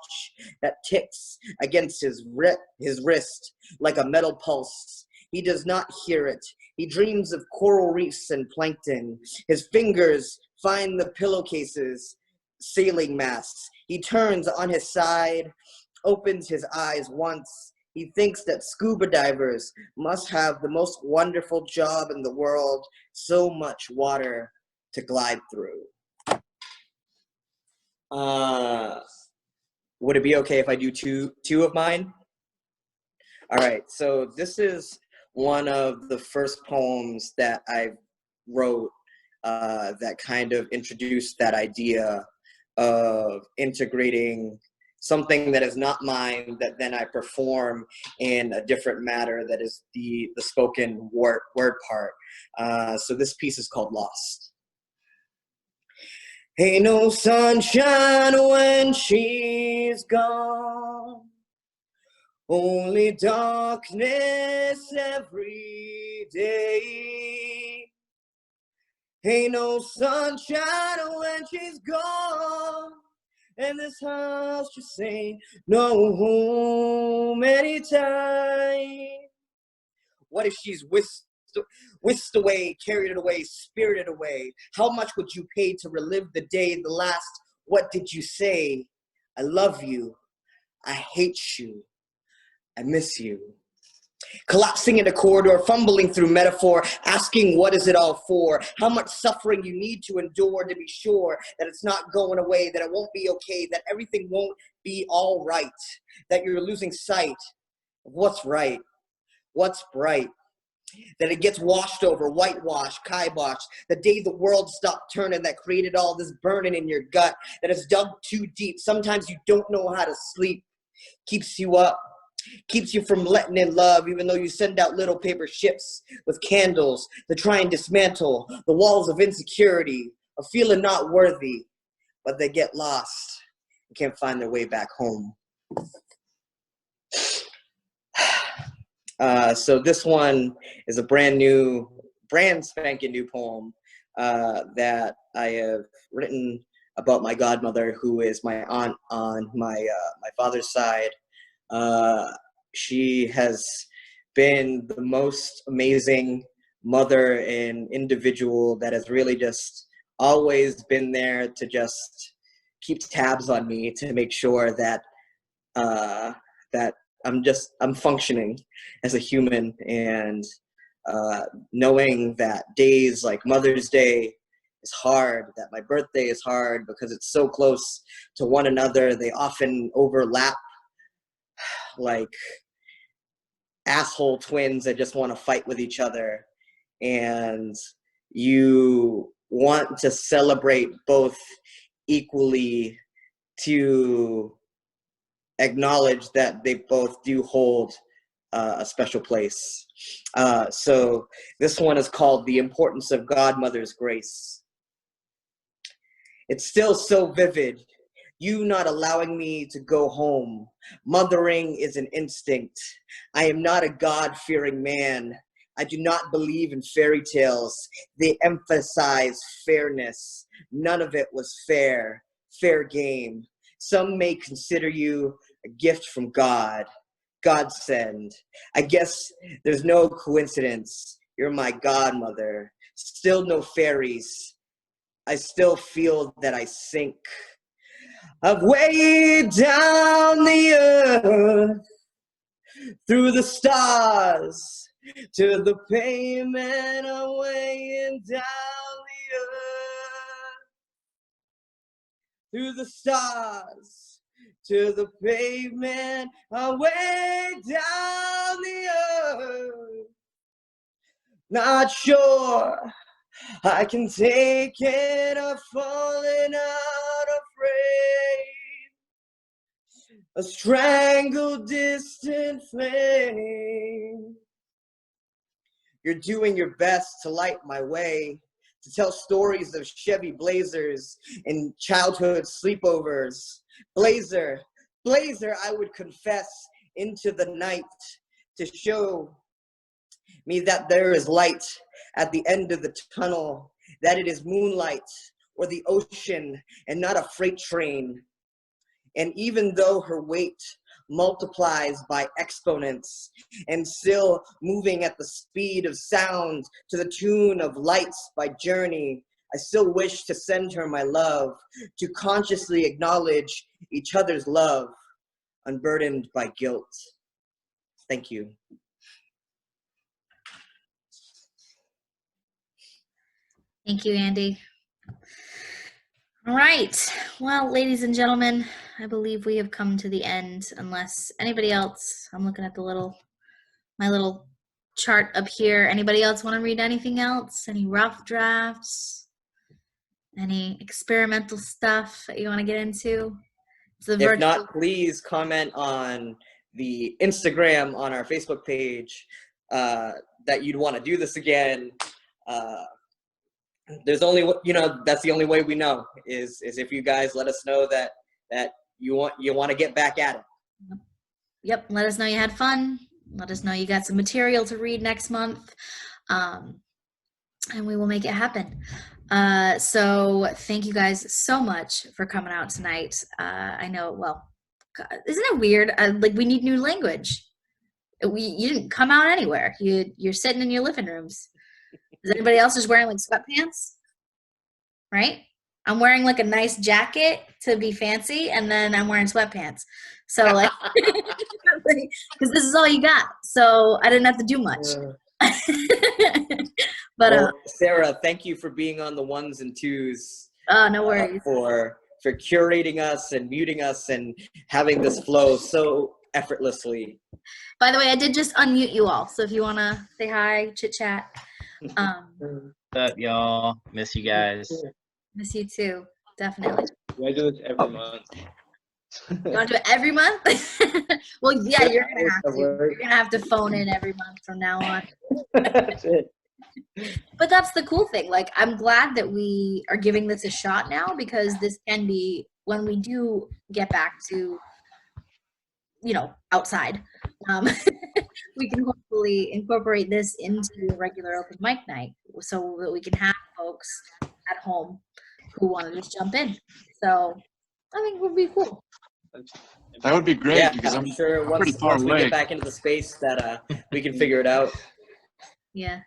that ticks against his wrist like a metal pulse. He does not hear it. He dreams of coral reefs and plankton. His fingers find the pillowcases, sailing masts. He turns on his side, opens his eyes once. He thinks that scuba divers must have the most wonderful job in the world, so much water to glide through. Would it be okay if I do two of mine? All right, so this is one of the first poems that I wrote that kind of introduced that idea of integrating something that is not mine that then I perform in a different matter that is the spoken word part. So this piece is called Lost. Ain't no sunshine when she's gone, only darkness every day. Ain't no sunshine when she's gone, and this house just ain't no home anytime. What if she's whisked away, carried it away, spirited away? How much would you pay to relive the day, the last, what did you say? I love you, I hate you, I miss you. Collapsing in a corridor, fumbling through metaphor, asking what is it all for? How much suffering you need to endure to be sure that it's not going away, that it won't be okay, that everything won't be all right, that you're losing sight of what's right, what's bright, that it gets washed over, whitewashed, kiboshed, the day the world stopped turning that created all this burning in your gut, that it's dug too deep. Sometimes you don't know how to sleep, keeps you up. Keeps you from letting in love, even though you send out little paper ships with candles to try and dismantle the walls of insecurity, of feeling not worthy, but they get lost and can't find their way back home. So this one is a brand spanking new poem that I have written about my godmother, who is my aunt on my father's side. She has been the most amazing mother and individual that has really just always been there to just keep tabs on me, to make sure that that I'm functioning as a human, and knowing that days like Mother's Day is hard, that my birthday is hard because it's so close to one another. They often overlap like asshole twins that just want to fight with each other, and you want to celebrate both equally to acknowledge that they both do hold a special place. So this one is called The Importance of Godmother's Grace. It's still so vivid, you not allowing me to go home. Mothering is an instinct. I am not a God-fearing man. I do not believe in fairy tales. They emphasize fairness. None of it was fair game. Some may consider you a gift from God. Godsend. I guess there's no coincidence. You're my godmother. Still no fairies. I still feel that I sink. I've weighed down the earth through the stars to the pavement. I'm weighing down the earth through the stars to the pavement. I'm way down the earth. Not sure I can take it. I'm falling out afraid. A strangled distant flame. You're doing your best to light my way, to tell stories of Chevy Blazers and childhood sleepovers. Blazer, I would confess into the night to show me that there is light at the end of the tunnel, that it is moonlight or the ocean and not a freight train. And even though her weight multiplies by exponents and still moving at the speed of sound to the tune of Lights by Journey, I still wish to send her my love, to consciously acknowledge each other's love, unburdened by guilt. Thank you. Thank you, Andy. All right. Well, ladies and gentlemen, I believe we have come to the end, unless anybody else, I'm looking at my little chart up here. Anybody else want to read anything else? Any rough drafts? Any experimental stuff that you want to get into? If not, please comment on the Instagram on our Facebook page that you'd want to do this again. There's only, that's the only way we know is if you guys let us know that you want to get back at it. Yep. Let us know you had fun. Let us know you got some material to read next month. And we will make it happen. So thank you guys so much for coming out tonight. I know, well, God, isn't it weird? Like, we need new language. You didn't come out anywhere. You're sitting in your living rooms. Is anybody else just wearing like sweatpants? Right? I'm wearing like a nice jacket to be fancy, and then I'm wearing sweatpants. So like, because this is all you got. So I didn't have to do much. But well, Sarah, thank you for being on the ones and twos. No worries. For curating us and muting us and having this flow so effortlessly. By the way, I did just unmute you all, so if you want to say hi, chit chat. What's up, y'all? Miss you guys. Miss you too, definitely. I do this every month. You want to do it every month? Well, yeah, you're gonna have to. You're gonna have to phone in every month from now on. That's it. But that's the cool thing. Like, I'm glad that we are giving this a shot now, because this can be, when we do get back to, outside, we can hopefully incorporate this into a regular open mic night, so that we can have folks at home who want to just jump in. So I think it would be cool. That would be great. Yeah, because I'm sure once we get back into the space that we can figure it out. Yeah.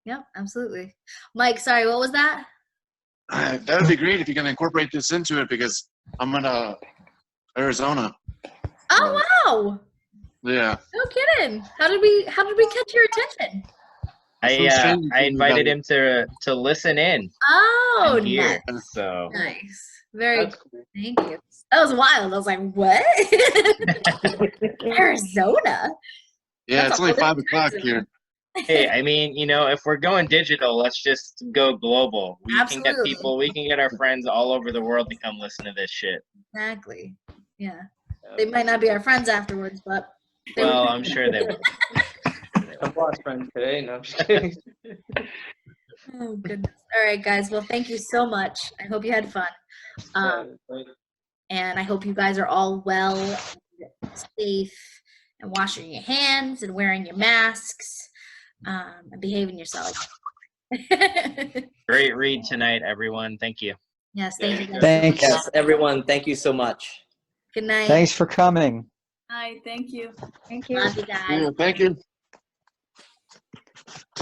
Yep, absolutely. Mike, sorry, what was that? That would be great if you can incorporate this into it, because I'm in Arizona. Oh, wow. Yeah. No kidding. How did we catch your attention? I invited him to listen in. Oh, and hear, nice. So nice. Very cool. Thank you. That was wild. I was like, what? Arizona? Yeah, That's it's only 5 o'clock zone. here. Hey, I mean, if we're going digital, let's just go global. We Absolutely. can get our friends all over the world to come listen to this shit. Exactly. Yeah. They might not be our friends afterwards, but Well, I'm sure they will. I've lost friends today. No, I'm just kidding. Oh goodness. All right, guys. Well, thank you so much. I hope you had fun. And I hope you guys are all well, and safe, and washing your hands and wearing your masks, and behaving yourselves. Great read tonight, everyone. Thank you. Yes, thank you guys. Thanks. Yes, everyone, thank you so much. Good night. Thanks for coming. Hi, thank you. Thank you. Love you guys. Yeah, thank you.